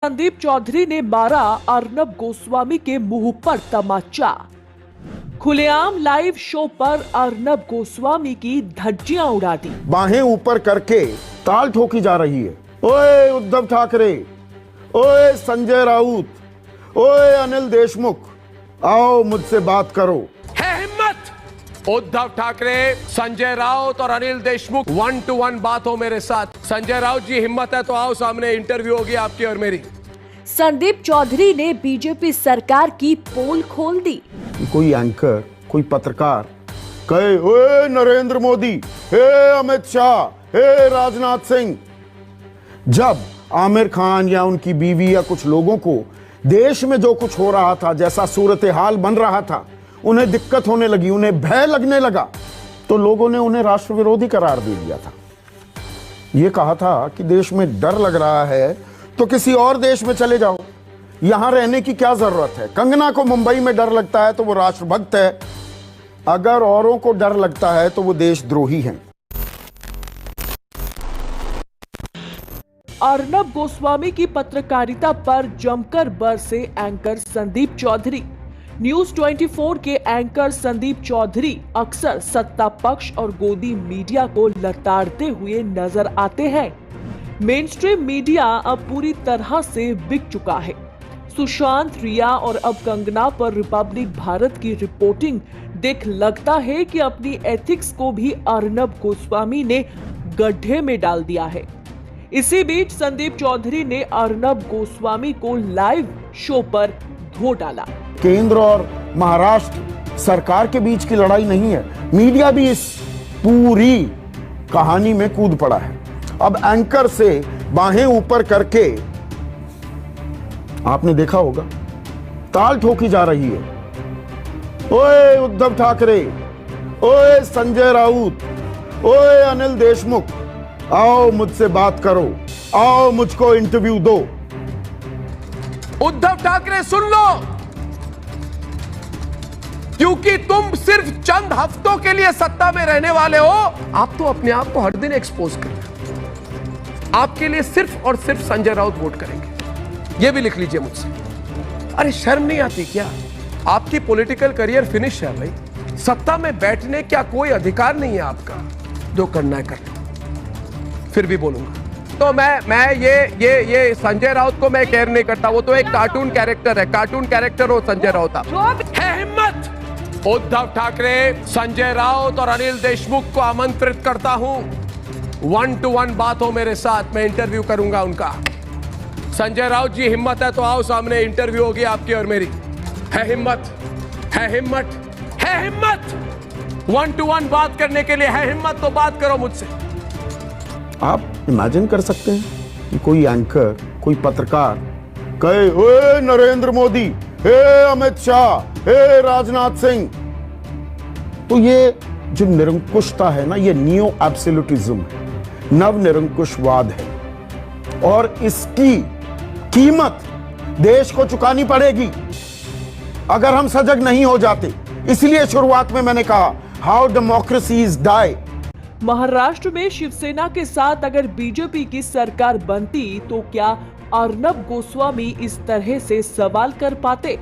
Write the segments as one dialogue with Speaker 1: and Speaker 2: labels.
Speaker 1: संदीप चौधरी ने मारा अर्नब गोस्वामी के मुंह पर तमाचा। खुलेआम लाइव शो पर अर्नब गोस्वामी की धज्जियां उड़ा दी।
Speaker 2: बाहें ऊपर करके ताल ठोकी जा रही है। ओए उद्धव ठाकरे, ओए संजय राउत, ओए अनिल देशमुख, आओ मुझसे बात करो।
Speaker 3: है हिम्मत उद्धव ठाकरे, संजय राउत और अनिल देशमुख 1-to-1 बात हो मेरे साथ। संजय राउत जी, हिम्मत है तो आओ सामने, इंटरव्यू होगी आपकी और मेरी।
Speaker 1: संदीप चौधरी ने बीजेपी सरकार की पोल खोल दी।
Speaker 2: कोई एंकर, कोई पत्रकार कहे ओए नरेंद्र मोदी, हे अमित शाह, हे राजनाथ सिंह। जब आमिर खान या उनकी बीवी या कुछ लोगों को देश में जो कुछ हो रहा था, जैसा सूरत हाल बन रहा था, उन्हें दिक्कत होने लगी, उन्हें भय लगने लगा, तो लोगों ने उन्हें राष्ट्र विरोधी करार दे दिया था। यह कहा था कि देश में डर लग रहा है तो किसी और देश में चले जाओ, यहां रहने की क्या जरूरत है। कंगना को मुंबई में डर लगता है तो वो राष्ट्रभक्त है, अगर औरों को डर लगता है तो वो देशद्रोही हैं।
Speaker 1: अर्नब गोस्वामी की पत्रकारिता पर जमकर बरसे एंकर संदीप चौधरी। न्यूज 24 के एंकर संदीप चौधरी अक्सर सत्ता पक्ष और गोदी मीडिया को लताड़ते हुए नजर आते हैं। मेन स्ट्रीम मीडिया अब पूरी तरह से बिक चुका है। सुशांत, रिया और अब कंगना पर रिपब्लिक भारत की रिपोर्टिंग देख लगता है कि अपनी एथिक्स को भी अर्नब गोस्वामी ने गड्ढे में डाल दिया है। इसी बीच संदीप चौधरी ने अर्नब गोस्वामी को लाइव शो पर धो डाला।
Speaker 2: केंद्र और महाराष्ट्र सरकार के बीच की लड़ाई नहीं है, मीडिया भी इस पूरी कहानी में कूद पड़ा है। अब एंकर से बाहें ऊपर करके, आपने देखा होगा, ताल ठोकी जा रही है। ओए उद्धव ठाकरे, ओए संजय राउत, ओए अनिल देशमुख, आओ मुझसे बात करो, आओ मुझको इंटरव्यू दो।
Speaker 3: उद्धव ठाकरे सुन लो, क्योंकि तुम सिर्फ चंद हफ्तों के लिए सत्ता में रहने वाले हो। आप तो अपने आप को हर दिन एक्सपोज कर रहे हो। आपके लिए सिर्फ और सिर्फ संजय राउत वोट करेंगे, यह भी लिख लीजिए मुझसे। अरे शर्म नहीं आती क्या? आपकी पॉलिटिकल करियर फिनिश है भाई, सत्ता में बैठने क्या कोई अधिकार नहीं है आपका? जो करना है कर लो। फिर भी बोलूंगा तो मैं ये संजय राउत को मैं केयर नहीं करता, वो तो एक कार्टून कैरेक्टर है, कार्टून कैरेक्टर हो संजय राउत। है हिम्मत उद्धव ठाकरे, संजय राउत और अनिल देशमुख को आमंत्रित करता हूं, 1-to-1 बात हो मेरे साथ, मैं इंटरव्यू करूंगा उनका। संजय राउत जी, हिम्मत है तो आओ सामने, इंटरव्यू होगी आपकी और मेरी। है हिम्मत, है हिम्मत, है हिम्मत 1-to-1 बात करने के लिए, है हिम्मत तो बात करो मुझसे।
Speaker 2: आप इमेजिन कर सकते हैं कि कोई एंकर, कोई पत्रकार कहे ओए नरेंद्र मोदी, हे अमित शाह, हे राजनाथ सिंह। तो ये जो निरंकुशता है ना, ये नियो एब्सोल्यूटिज्म है, नव निरंकुशवाद है, और इसकी कीमत देश को चुकानी पड़ेगी अगर हम सजग नहीं हो जाते। इसलिए शुरुआत में मैंने कहा हाउ डेमोक्रेसीज डाई।
Speaker 1: महाराष्ट्र में शिवसेना के साथ अगर बीजेपी की सरकार बनती तो क्या अर्नब गोस्वामी इस तरह से सवाल कर पाते?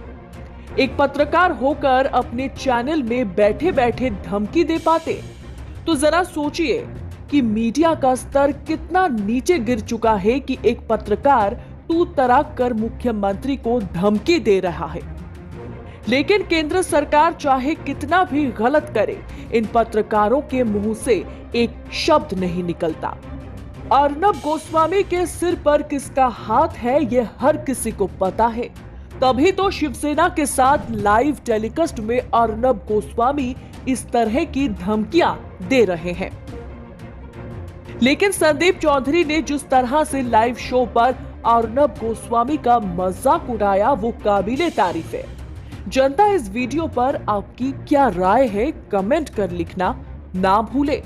Speaker 1: एक पत्रकार होकर अपने चैनल में बैठे बैठे धमकी दे पाते? तो जरा सोचिए कि मीडिया का स्तर कितना नीचे गिर चुका है कि एक पत्रकार तू तराक कर मुख्यमंत्री को धमकी दे रहा है। लेकिन केंद्र सरकार चाहे कितना भी गलत करे, इन पत्रकारों के मुंह से एक शब्द नहीं निकलता। अर्नब गोस्वामी के सिर पर किसका हाथ है, यह हर किसी को पता है। तभी तो शिवसेना के साथ लाइव टेलीकास्ट में अर्नब गोस्वामी इस तरह की धमकियां दे रहे हैं। लेकिन संदीप चौधरी ने जिस तरह से लाइव शो पर अर्नब गोस्वामी का मजाक उड़ाया, वो काबिले तारीफ है। जनता इस वीडियो पर आपकी क्या राय है, कमेंट कर लिखना ना भूले।